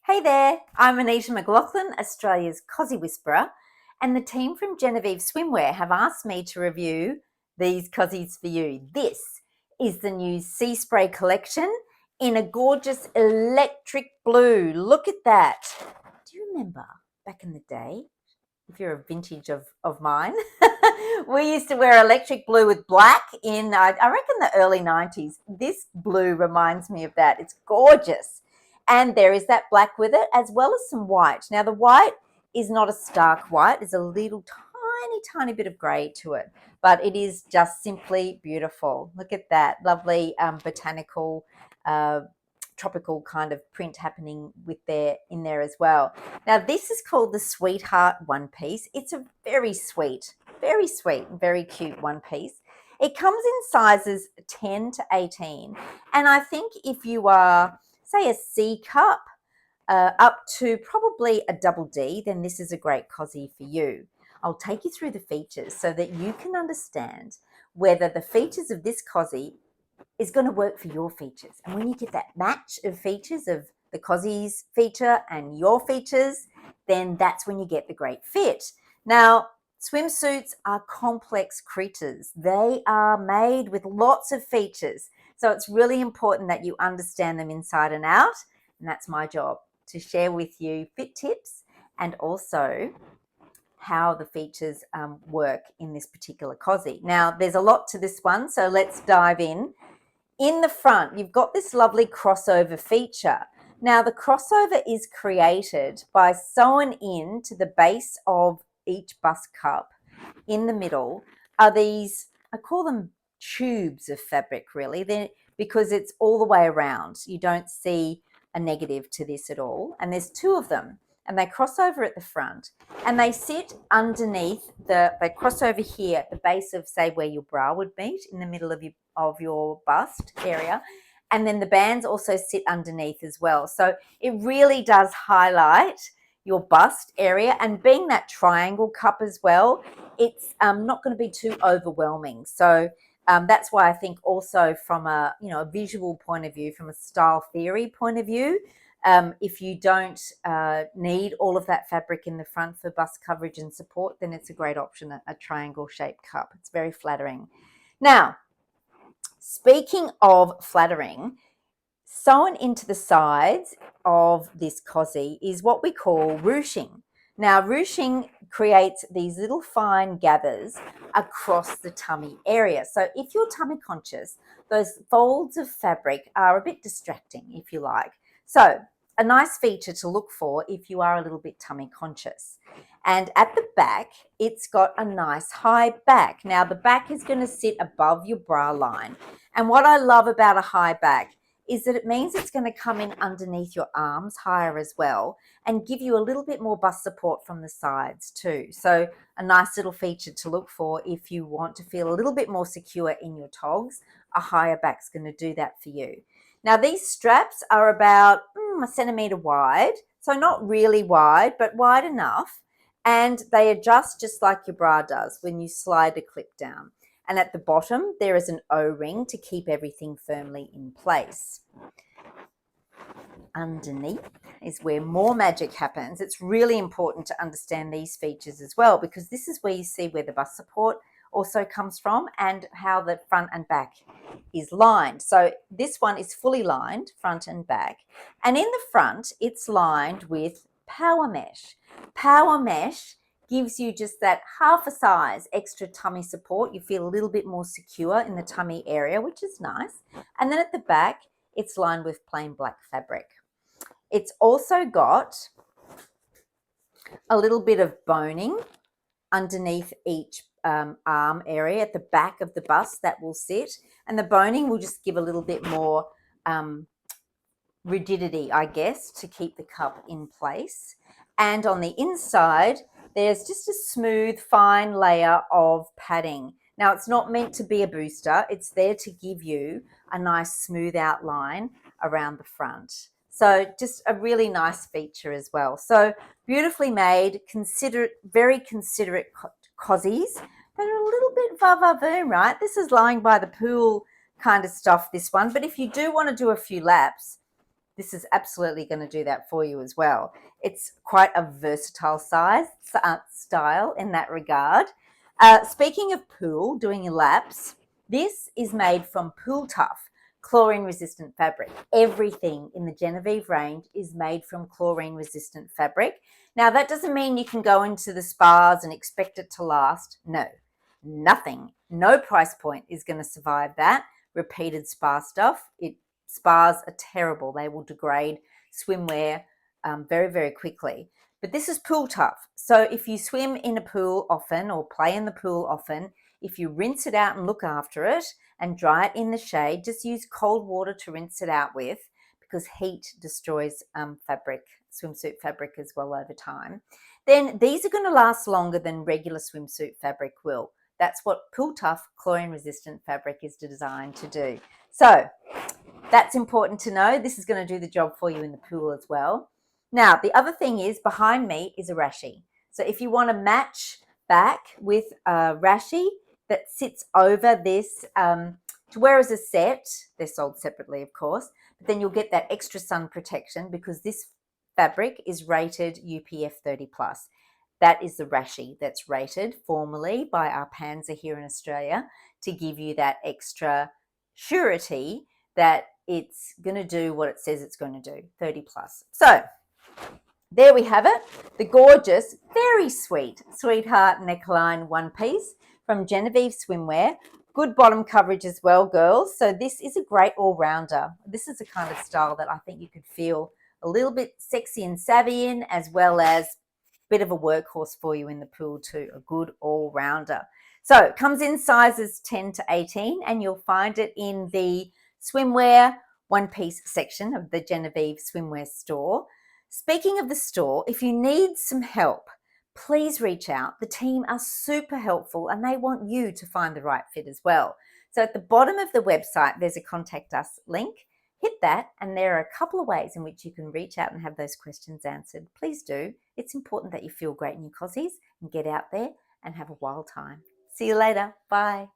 Hey there, I'm Anita McLaughlin, Australia's Cosy Whisperer, and the team from Genevieve Swimwear have asked me to review these cozies for you. This is the new Sea Spray collection in a gorgeous electric blue. Look at that. Do you remember back in the day, if you're a vintage of mine, we used to wear electric blue with black in, I reckon, the early 90s. This blue reminds me of that. It's gorgeous. And there is that black with it, as well as some white. Now, the white is not a stark white. There's a little tiny bit of grey to it, but it is just simply beautiful. Look at that lovely botanical uh, tropical kind of print happening in there as well. Now this is called the Sweetheart one piece. It's a very sweet, very cute one piece. It comes in sizes 10 to 18, and I think if you are, say, a C cup up to probably a double D, then this is a great cozy for you. I'll take you through the features so that you can understand whether the features of this cozy is going to work for your features. And when you get that match of features of the cozy's feature and your features, then that's when you get the great fit. Now, swimsuits are complex creatures. They are made with lots of features. So it's really important that you understand them inside and out. And that's my job, to share with you fit tips and also how the features work in this particular cozy. Now, there's a lot to this one, so let's dive in. In the front, you've got this lovely crossover feature. Now, the crossover is created by sewn in to the base of each bust cup. In the middle are these, I call them tubes of fabric, really, because it's all the way around. You don't see a negative to this at all. And there's two of them, and they cross over at the front, and they sit underneath they cross over here at the base of, say, where your bra would meet, in the middle of your bust area. And then the bands also sit underneath as well. So it really does highlight your bust area, and being that triangle cup as well, it's not going to be too overwhelming. So that's why I think also from a visual point of view, from a style theory point of view, if you don't need all of that fabric in the front for bust coverage and support, then it's a great option, a triangle shaped cup. It's very flattering. Now, speaking of flattering, sewn into the sides of this cozy is what we call ruching. Now, ruching creates these little fine gathers across the tummy area. So if you're tummy conscious, those folds of fabric are a bit distracting, if you like. So a nice feature to look for if you are a little bit tummy conscious. And at the back, it's got a nice high back. Now, the back is going to sit above your bra line. And what I love about a high back is that it means it's going to come in underneath your arms higher as well, and give you a little bit more bust support from the sides too. So a nice little feature to look for if you want to feel a little bit more secure in your togs. A higher back's going to do that for you. Now, these straps are about a centimetre wide, so not really wide, but wide enough, and they adjust just like your bra does when you slide the clip down. And at the bottom, there is an O-ring to keep everything firmly in place. Underneath is where more magic happens. It's really important to understand these features as well, because this is where you see where the bust support also comes from and how the front and back is lined. So this one is fully lined, front and back. And in the front, it's lined with power mesh. Power mesh gives you just that half a size extra tummy support. You feel a little bit more secure in the tummy area, which is nice. And then at the back, it's lined with plain black fabric. It's also got a little bit of boning underneath each arm area at the back of the bust that will sit. And the boning will just give a little bit more rigidity, I guess, to keep the cup in place. And on the inside, there's just a smooth, fine layer of padding. Now, it's not meant to be a booster. It's there to give you a nice smooth outline around the front. So just a really nice feature as well. So beautifully made, very considerate cozies that are a little bit va-va-voom, right? This is lying by the pool kind of stuff, this one. But if you do want to do a few laps, this is absolutely going to do that for you as well. It's quite a versatile style in that regard. Speaking of pool, doing your laps, this is made from Pool Tough, chlorine resistant fabric. Everything in the Genevieve range is made from chlorine resistant fabric. Now, that doesn't mean you can go into the spas and expect it to last. No, nothing. No price point is going to survive that. Repeated spa stuff. Spas are terrible. They will degrade swimwear very, very quickly. But this is Pool Tough. So if you swim in a pool often or play in the pool often, if you rinse it out and look after it and dry it in the shade, just use cold water to rinse it out with, because heat destroys swimsuit fabric as well over time. Then these are going to last longer than regular swimsuit fabric will. That's what Pool Tough chlorine resistant fabric is designed to do. So that's important to know. This is going to do the job for you in the pool as well. Now, the other thing is, behind me is a rashi. So if you want to match back with a rashi that sits over this to wear as a set, they're sold separately, of course, but then you'll get that extra sun protection because this fabric is rated UPF 30+. That is the rashi that's rated formally by our Panzer here in Australia to give you that extra surety that it's going to do what it says it's going to do, 30+. So there we have it, the gorgeous, very sweet sweetheart neckline one piece from Genevieve Swimwear. Good bottom coverage as well, girls. So this is a great all-rounder. This is the kind of style that I think you could feel a little bit sexy and savvy in, as well as a bit of a workhorse for you in the pool too, a good all-rounder. So it comes in sizes 10 to 18, and you'll find it in the swimwear one-piece section of the Genevieve Swimwear store. Speaking of the store, if you need some help, please reach out. The team are super helpful and they want you to find the right fit as well. So at the bottom of the website, there's a contact us link. Hit that and there are a couple of ways in which you can reach out and have those questions answered. Please do. It's important that you feel great in your cozies and get out there and have a wild time. See you later. Bye.